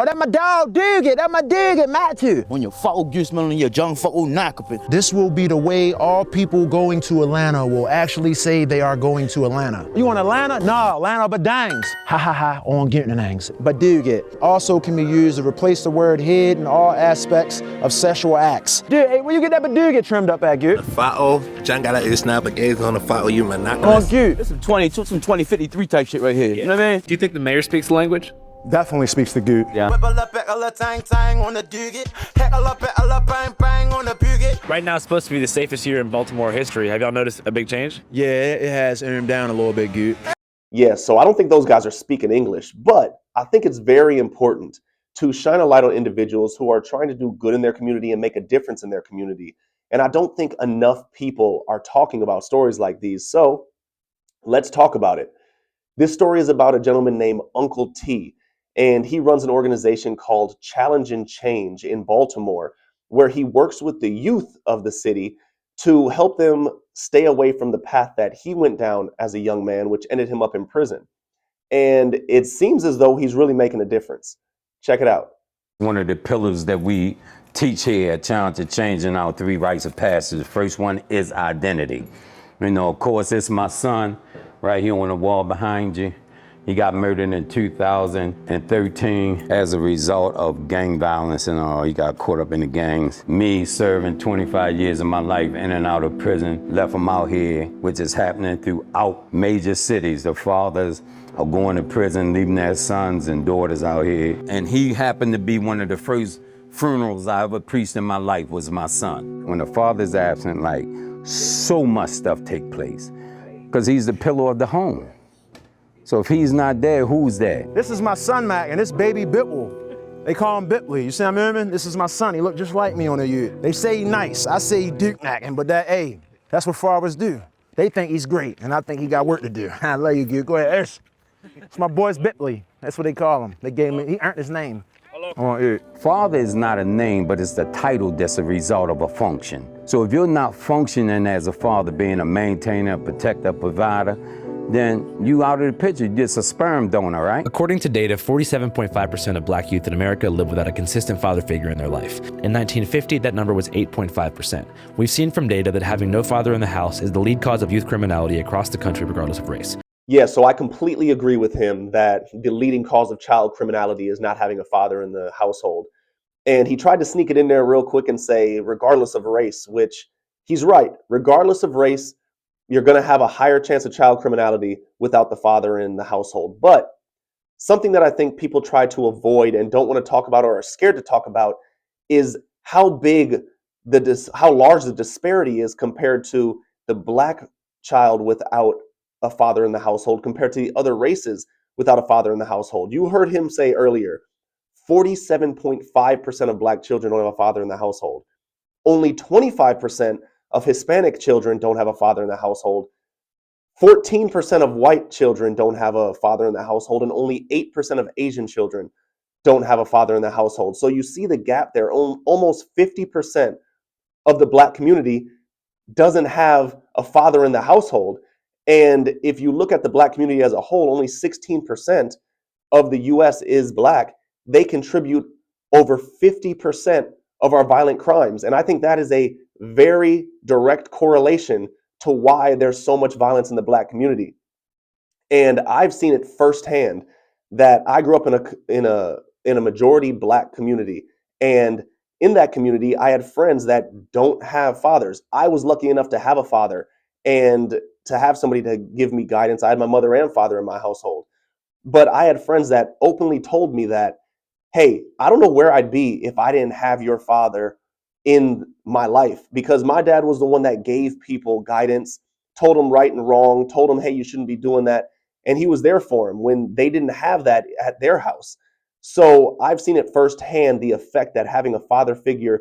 Oh, that my dog, Doogie. That my Doogie, Matthew. When your fuck you smelling your junk fuck nakapin. This will be the way all people going to Atlanta will actually say they are going to Atlanta. You want Atlanta? No, Atlanta badangs. Ha ha ha, on getting nangs. Badoogie also can be used to replace the word head in all aspects of sexual acts. Dude, hey, where you get that badoogie trimmed up at, Goot? Fa'o, dyan gala is na pag-eggs on the fa'o you man. Oh, Goot. This is some 2053 type shit right here. You know what I mean? Do you think the mayor speaks the language? Definitely speaks to Goot. Yeah. Right now it's supposed to be the safest year in Baltimore history. Have y'all noticed a big change? Yeah, it has earned down a little bit, Goot. Yeah, so I don't think those guys are speaking English, but I think it's very important to shine a light on individuals who are trying to do good in their community and make a difference in their community. And I don't think enough people are talking about stories like these. So let's talk about it. This story is about a gentleman named UncleT, and he runs an organization called Challenge and Change in Baltimore, where he works with the youth of the city to help them stay away from the path that he went down as a young man, which ended him up in prison. And it seems as though he's really making a difference. Check it out. One of the pillars that we teach here at Challenge and Change in our 3 rites of passage, the first one is identity. You know, of course, it's my son right here on the wall behind you. He got murdered in 2013 as a result of gang violence and all. He got caught up in the gangs. Me serving 25 years of my life in and out of prison, left him out here, which is happening throughout major cities. The fathers are going to prison, leaving their sons and daughters out here. And he happened to be one of the first funerals I ever preached in my life was my son. When the father's absent, like, so much stuff take place because he's the pillar of the home. So if he's not there, who's there? This is my son, Mac, and this baby Bitwell. They call him Bitley. You see what I mean? This is my son. He look just like me on the youth. They say he nice. I say he Duke Mackin', but that's what fathers do. They think he's great, and I think he got work to do. I love you, Duke. Go ahead, It's my boy's Bitley. That's what they call him. He earned his name. Father is not a name, but it's the title that's a result of a function. So if you're not functioning as a father, being a maintainer, a protector, a provider, then you out of the picture. You're just a sperm donor, right? According to data, 47.5% of black youth in America live without a consistent father figure in their life. In 1950, that number was 8.5%. We've seen from data that having no father in the house is the lead cause of youth criminality across the country, regardless of race. Yeah, so I completely agree with him that the leading cause of child criminality is not having a father in the household. And he tried to sneak it in there real quick and say, regardless of race, which he's right. Regardless of race, you're going to have a higher chance of child criminality without the father in the household. But something that I think people try to avoid and don't want to talk about or are scared to talk about is how large the disparity is compared to the black child without a father in the household compared to the other races without a father in the household. You heard him say earlier, 47.5% of black children don't have a father in the household. Only 25% of Hispanic children don't have a father in the household. 14% of white children don't have a father in the household, and only 8% of Asian children don't have a father in the household. So you see the gap there. Almost 50% of the black community doesn't have a father in the household. And if you look at the black community as a whole, only 16% of the US is black. They contribute over 50% of our violent crimes. And I think that is a very direct correlation to why there's so much violence in the black community. And I've seen it firsthand that I grew up in a majority black community. And in that community, I had friends that don't have fathers. I was lucky enough to have a father and to have somebody to give me guidance. I had my mother and father in my household. But I had friends that openly told me that, hey, I don't know where I'd be if I didn't have your father in my life, because my dad was the one that gave people guidance, told them right and wrong, told them, hey, you shouldn't be doing that. And he was there for them when they didn't have that at their house. So I've seen it firsthand, the effect that having a father figure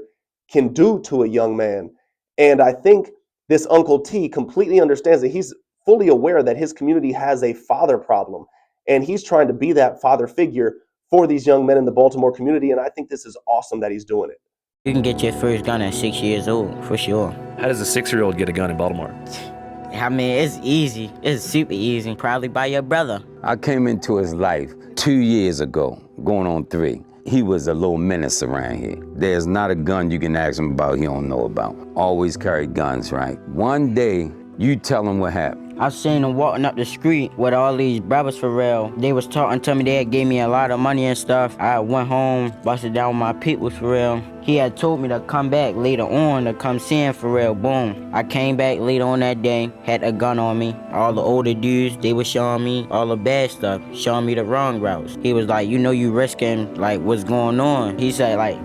can do to a young man. And I think this UncleT completely understands that he's fully aware that his community has a father problem. And he's trying to be that father figure for these young men in the Baltimore community. And I think this is awesome that he's doing it. You can get your first gun at 6 years old, for sure. How does a 6-year-old get a gun in Baltimore? I mean, it's easy. It's super easy. Probably by your brother. I came into his life 2 years ago, going on 3. He was a little menace around here. There's not a gun you can ask him about he don't know about. Always carried guns, right? One day, you tell him what happened. I seen him walking up the street with all these brothers for real. They was talking to me, they had gave me a lot of money and stuff. I went home, busted down with my peoples for real. He had told me to come back later on to come see him for real, boom. I came back later on that day, had a gun on me. All the older dudes, they was showing me all the bad stuff, showing me the wrong routes. He was like, you know you risking like what's going on. He said like,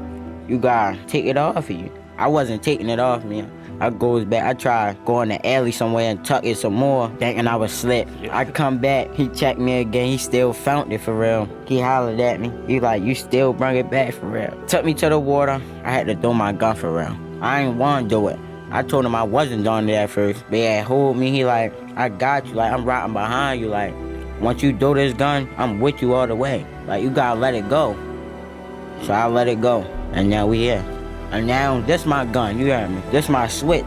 you gotta take it off of you. I wasn't taking it off me. I goes back, I tried going to alley somewhere and tuck it some more, thinking I was slip. I come back, he checked me again, he still found it for real. He hollered at me, he like, you still bring it back for real. Took me to the water, I had to throw my gun for real. I ain't want to do it. I told him I wasn't doing it at first. They had hold me, he like, I got you, like I'm riding behind you, like, once you throw this gun, I'm with you all the way. Like, you gotta let it go. So I let it go, and now we here. And now, this my gun, you heard me. This my switch.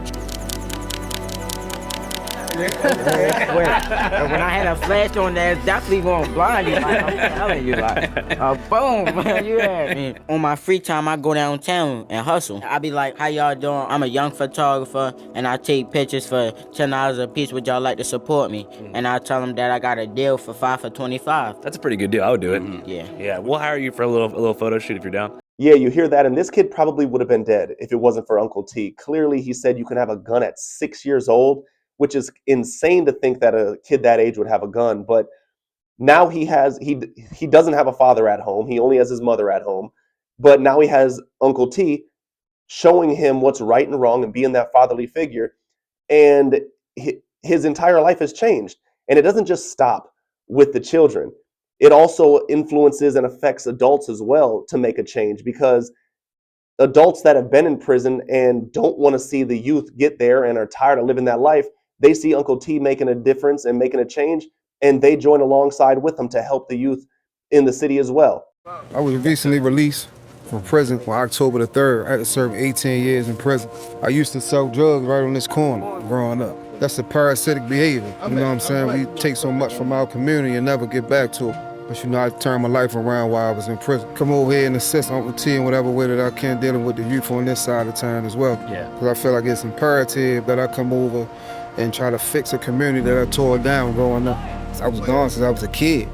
And when I had a flash on there, it's definitely gonna blind you, like I'm telling you, like, boom, you heard me. On my free time, I go downtown and hustle. I be like, how y'all doing? I'm a young photographer, and I take pictures for $10 a piece. Would y'all like to support me? And I tell them that I got a deal for 5 for 25. That's a pretty good deal. I would do it. Yeah. Yeah, we'll hire you for a little photo shoot if you're down. Yeah, you hear that, and this kid probably would have been dead if it wasn't for Uncle T. Clearly, he said you can have a gun at 6 years old, which is insane to think that a kid that age would have a gun. But now he doesn't have a father at home. He only has his mother at home. But now he has Uncle T showing him what's right and wrong and being that fatherly figure. And his entire life has changed. And it doesn't just stop with the children. It also influences and affects adults as well to make a change, because adults that have been in prison and don't want to see the youth get there and are tired of living that life, they see Uncle T making a difference and making a change, and they join alongside with him to help the youth in the city as well. I was recently released from prison on October the 3rd. I had to serve 18 years in prison. I used to sell drugs right on this corner growing up. That's a parasitic behavior, you know what I'm saying? We take so much from our community and never get back to it. But you know, I turned my life around while I was in prison. Come over here and assist Uncle T in whatever way that I can, dealing with the youth on this side of town as well. Yeah. Because I feel like it's imperative that I come over and try to fix a community that I tore down growing up. I was gone since I was a kid.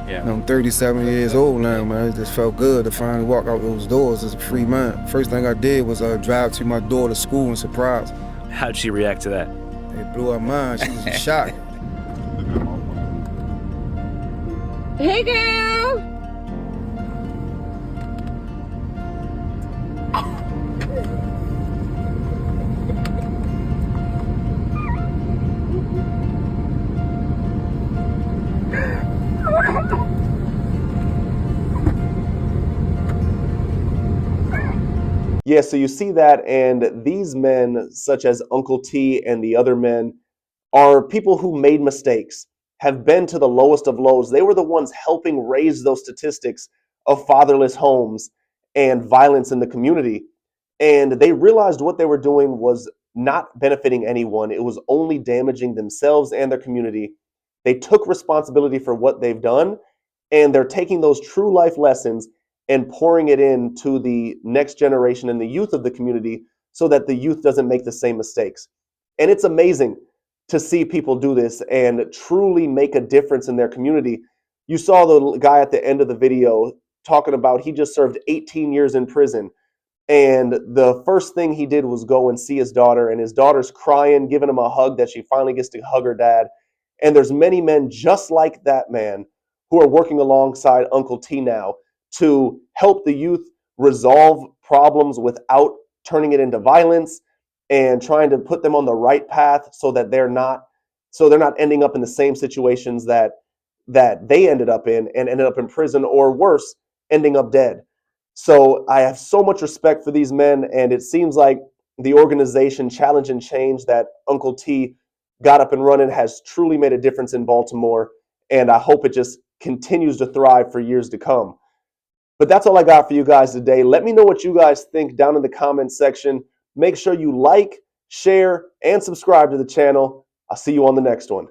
Yeah. I'm 37 years old now, man. It just felt good to finally walk out those doors as a free man. First thing I did was drive to my daughter to school and surprise her. How'd she react to that? It blew her mind. She was in shock. Hey, girl! Yeah, so you see that, and these men, such as Uncle T and the other men, are people who made mistakes, have been to the lowest of lows. They were the ones helping raise those statistics of fatherless homes and violence in the community. And they realized what they were doing was not benefiting anyone. It was only damaging themselves and their community. They took responsibility for what they've done, and they're taking those true life lessons and pouring it into the next generation and the youth of the community so that the youth doesn't make the same mistakes. And it's amazing to see people do this and truly make a difference in their community. You saw the guy at the end of the video talking about he just served 18 years in prison. And the first thing he did was go and see his daughter, and his daughter's crying, giving him a hug that she finally gets to hug her dad. And there's many men just like that man who are working alongside Uncle T now to help the youth resolve problems without turning it into violence, and trying to put them on the right path so that they're not ending up in the same situations that they ended up in and ended up in prison, or worse, ending up dead. So I have so much respect for these men, and it seems like the organization Challenge and Change that Uncle T got up and running has truly made a difference in Baltimore, and I hope it just continues to thrive for years to come. But that's all I got for you guys today. Let me know what you guys think down in the comments section. Make sure you like, share, and subscribe to the channel. I'll see you on the next one.